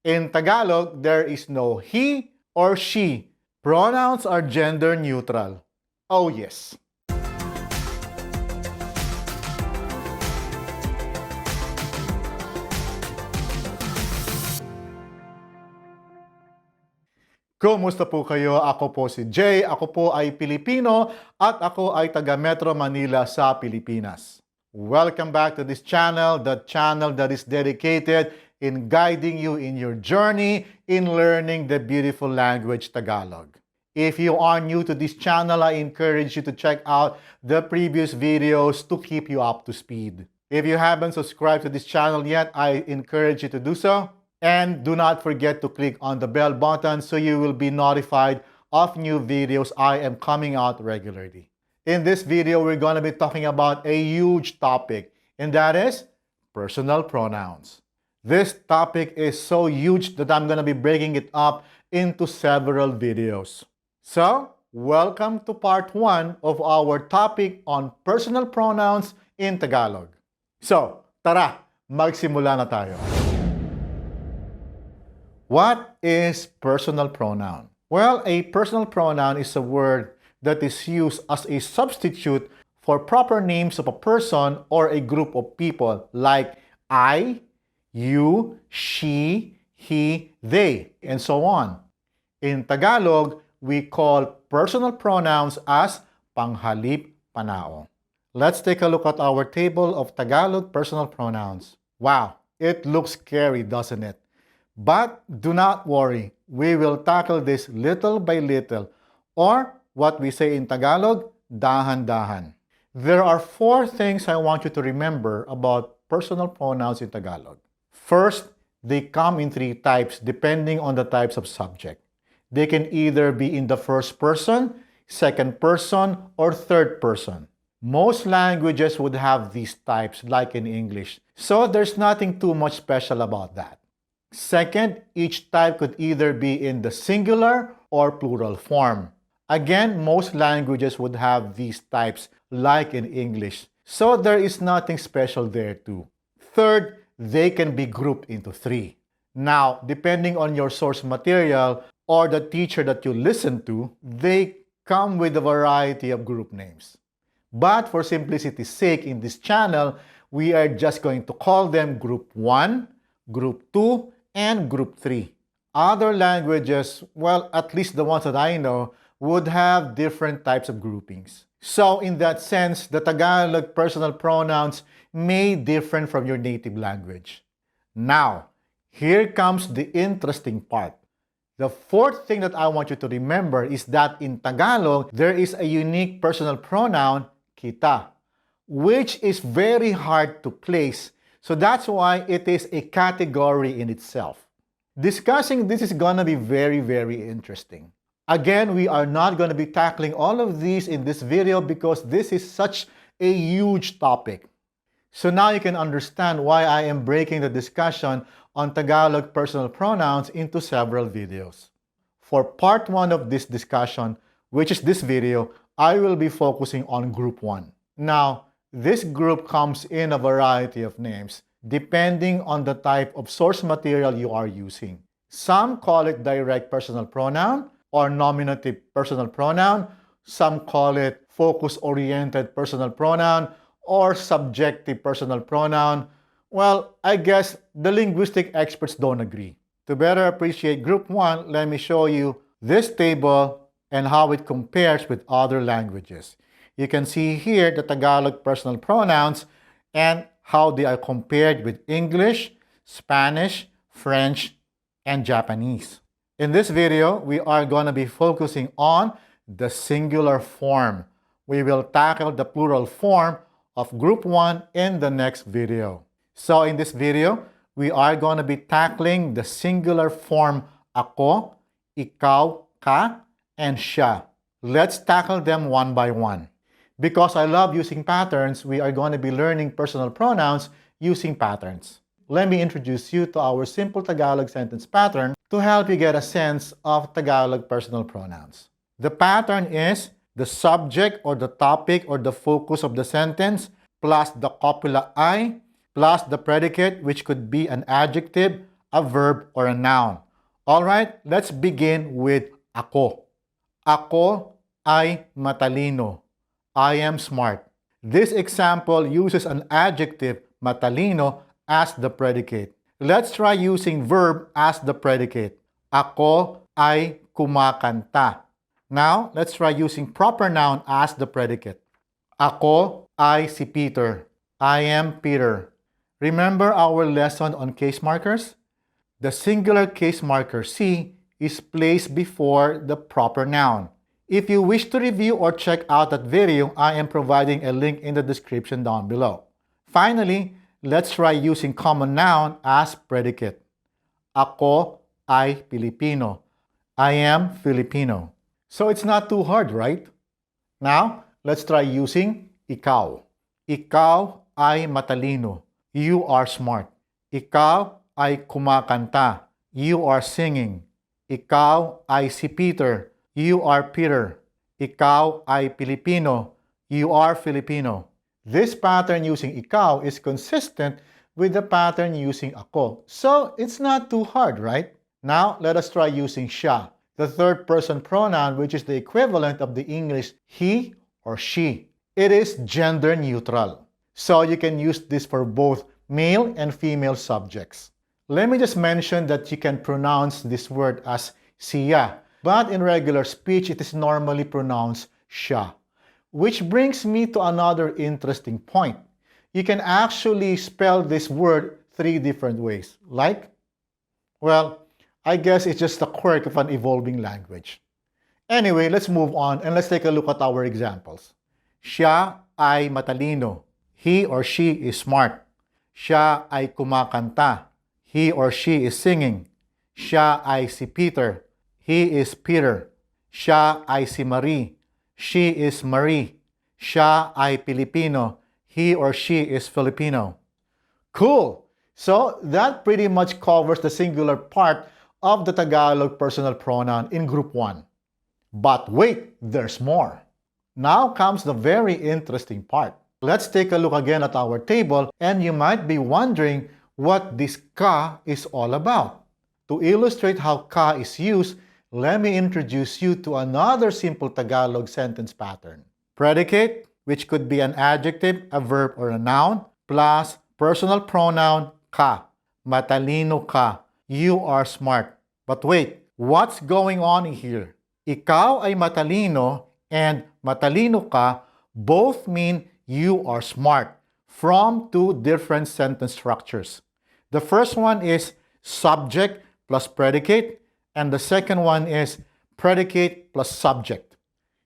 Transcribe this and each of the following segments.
In Tagalog, there is no he or she. Pronouns are gender neutral. Oh yes. Kumusta po kayo? Ako po si Jay, ako po ay Pilipino at ako ay taga Metro Manila sa Pilipinas. Welcome back to this channel, the channel that is dedicated in guiding you in your journey in learning the beautiful language Tagalog. If you are new to this channel, I encourage you to check out the previous videos to keep you up to speed. If you haven't subscribed to this channel yet, I encourage you to do so. And do not forget to click on the bell button so you will be notified of new videos I am coming out regularly. In this video, we're going to be talking about a huge topic, and that is personal pronouns. This topic is so huge that I'm going to be breaking it up into several videos. So, welcome to part 1 of our topic on personal pronouns in Tagalog. So, tara, magsimula na tayo. What is personal pronoun? Well, a personal pronoun is a word that is used as a substitute for proper names of a person or a group of people like I, you, she, he, they, and so on. In Tagalog, we call personal pronouns as Panghalip Panao. Let's take a look at our table of Tagalog personal pronouns. Wow, it looks scary, doesn't it? But do not worry, we will tackle this little by little, or what we say in Tagalog, dahan-dahan. There are 4 things I want you to remember about personal pronouns in Tagalog. First, they come in 3 types depending on the types of subject. They can either be in the first person, second person, or third person. Most languages would have these types like in English, so there's nothing too much special about that. Second, each type could either be in the singular or plural form. Again, most languages would have these types like in English, so there is nothing special there too. Third, they can be grouped into 3. Now, depending on your source material or the teacher that you listen to, they come with a variety of group names. But for simplicity's sake in this channel, we are just going to call them Group 1, Group 2, and Group 3. Other languages, well, at least the ones that I know, would have different types of groupings. So in that sense, the Tagalog personal pronouns may differ from your native language. Now, here comes the interesting part. The 4th thing that I want you to remember is that in Tagalog, there is a unique personal pronoun, kita, which is very hard to place. So that's why it is a category in itself. Discussing this is going to be very, very interesting. Again, we are not going to be tackling all of these in this video because this is such a huge topic. So now you can understand why I am breaking the discussion on Tagalog personal pronouns into several videos. For part 1 of this discussion, which is this video, I will be focusing on Group 1. Now, this group comes in a variety of names, depending on the type of source material you are using. Some call it direct personal pronoun or nominative personal pronoun. Some call it focus-oriented personal pronoun or subjective personal pronoun. Well, I guess the linguistic experts don't agree. To better appreciate Group 1, let me show you this table and how it compares with other languages. You can see here the Tagalog personal pronouns and how they are compared with English, Spanish, French, and Japanese. In this video, we are going to be focusing on the singular form. We will tackle the plural form of Group 1 in the next video. So in this video, we are going to be tackling the singular form ako, ikaw, ka, and siya. Let's tackle them one by one. Because I love using patterns, we are going to be learning personal pronouns using patterns. Let me introduce you to our simple Tagalog sentence pattern to help you get a sense of Tagalog personal pronouns. The pattern is the subject or the topic or the focus of the sentence plus the copula I plus the predicate, which could be an adjective, a verb or a noun. Alright, let's begin with ako. Ako ay matalino. I am smart. This example uses an adjective, matalino, as the predicate. Let's try using verb as the predicate. Ako ay kumakanta. Now, let's try using proper noun as the predicate. Ako ay si Peter. I am Peter. Remember our lesson on case markers? The singular case marker C is placed before the proper noun. If you wish to review or check out that video, I am providing a link in the description down below. Finally, let's try using common noun as predicate. Ako ay Pilipino. I am Filipino. So it's not too hard, right? Now, let's try using ikaw. Ikaw ay matalino. You are smart. Ikaw ay kumakanta. You are singing. Ikaw ay si Peter. You are Peter. Ikaw ay Pilipino. You are Filipino. This pattern using ikaw is consistent with the pattern using ako. So, it's not too hard, right? Now, let us try using siya, the third person pronoun, which is the equivalent of the English he or she. It is gender neutral. So, you can use this for both male and female subjects. Let me just mention that you can pronounce this word as siya, but in regular speech, it is normally pronounced siya. Which brings me to another interesting point. You can actually spell this word 3 different ways. Like? Well, I guess it's just a quirk of an evolving language. Anyway, let's move on and let's take a look at our examples. Siya ay matalino. He or she is smart. Siya ay kumakanta. He or she is singing. Siya ay si Peter. He is Peter. Siya ay si Marie. She is Marie. Siya ay Pilipino. He or she is Filipino. Cool! So, that pretty much covers the singular part of the Tagalog personal pronoun in Group 1. But wait, there's more. Now comes the very interesting part. Let's take a look again at our table, and you might be wondering what this ka is all about. To illustrate how ka is used, let me introduce you to another simple Tagalog sentence pattern. Predicate, which could be an adjective, a verb, or a noun, plus personal pronoun ka. Matalino ka. You are smart. But wait, what's going on here? Ikaw ay matalino and matalino ka both mean you are smart from 2 different sentence structures. The first one is subject plus predicate, and the second one is predicate plus subject.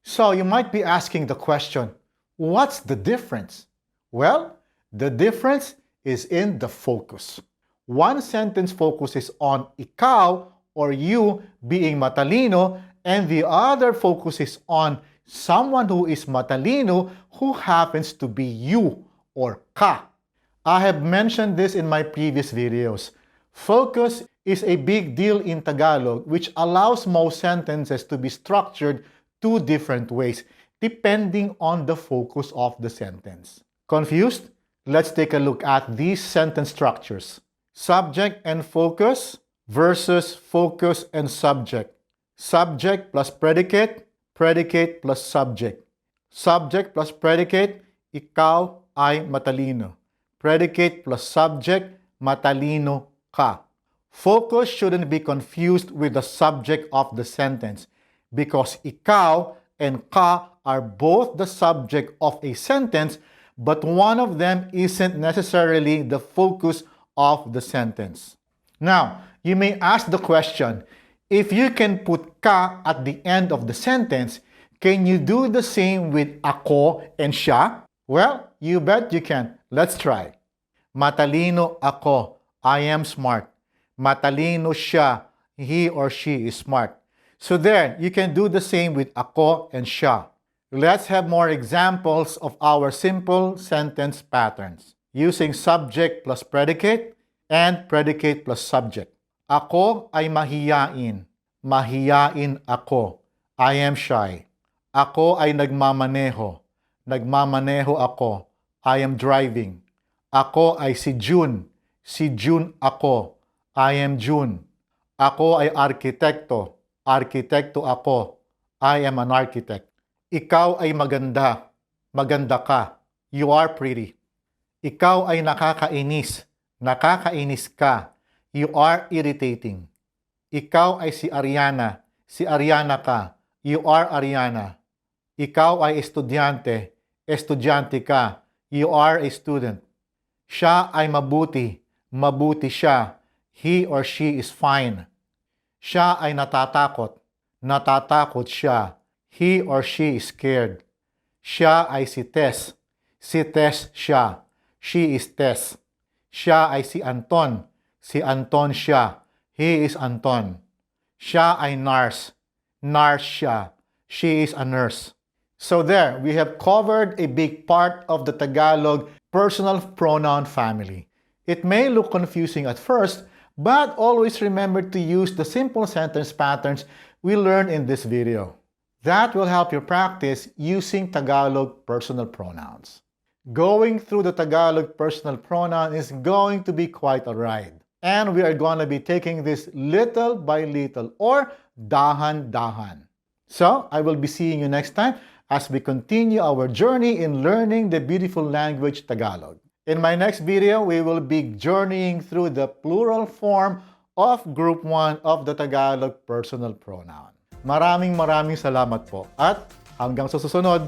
So you might be asking the question, what's the difference? Well, the difference is in the focus. One sentence focuses on ikaw or you being matalino, and the other focuses on someone who is matalino who happens to be you or ka. I have mentioned this in my previous videos. Focus is a big deal in Tagalog, which allows most sentences to be structured 2 different ways depending on the focus of the sentence. Confused? Let's take a look at these sentence structures. Subject and focus versus focus and subject. Subject plus predicate, predicate plus subject. Subject plus predicate, ikaw ay matalino. Predicate plus subject, matalino ka. Focus shouldn't be confused with the subject of the sentence because ikaw and ka are both the subject of a sentence, but one of them isn't necessarily the focus of the sentence. Now, you may ask the question, if you can put ka at the end of the sentence, can you do the same with ako and siya? Well, you bet you can. Let's try. Matalino ako. I am smart. Matalino siya. He or she is smart. So there, you can do the same with ako and siya. Let's have more examples of our simple sentence patterns using subject plus predicate and predicate plus subject. Ako ay mahiyain. Mahiyain ako. I am shy. Ako ay nagmamaneho. Nagmamaneho ako. I am driving. Ako ay si June. Si June ako. I am June. Ako ay arkitekto. Arkitekto ako. I am an architect. Ikaw ay maganda. Maganda ka. You are pretty. Ikaw ay nakakainis. Nakakainis ka. You are irritating. Ikaw ay si Ariana. Si Ariana ka. You are Ariana. Ikaw ay estudyante. Estudyante ka. You are a student. Siya ay mabuti. Mabuti siya. He or she is fine. Siya ay natatakot. Natatakot siya. He or she is scared. Siya ay si Tess. Si Tess siya. She is Tess. Siya ay si Anton. Si Anton siya. He is Anton. Siya ay nurse. Nurse siya. She is a nurse. So there, we have covered a big part of the Tagalog personal pronoun family. It may look confusing at first, but always remember to use the simple sentence patterns we learned in this video. That will help you practice using Tagalog personal pronouns. Going through the Tagalog personal pronoun is going to be quite a ride. And we are going to be taking this little by little or dahan-dahan. So, I will be seeing you next time as we continue our journey in learning the beautiful language Tagalog. In my next video, we will be journeying through the plural form of Group 1 of the Tagalog Personal Pronoun. Maraming salamat po at hanggang sa susunod.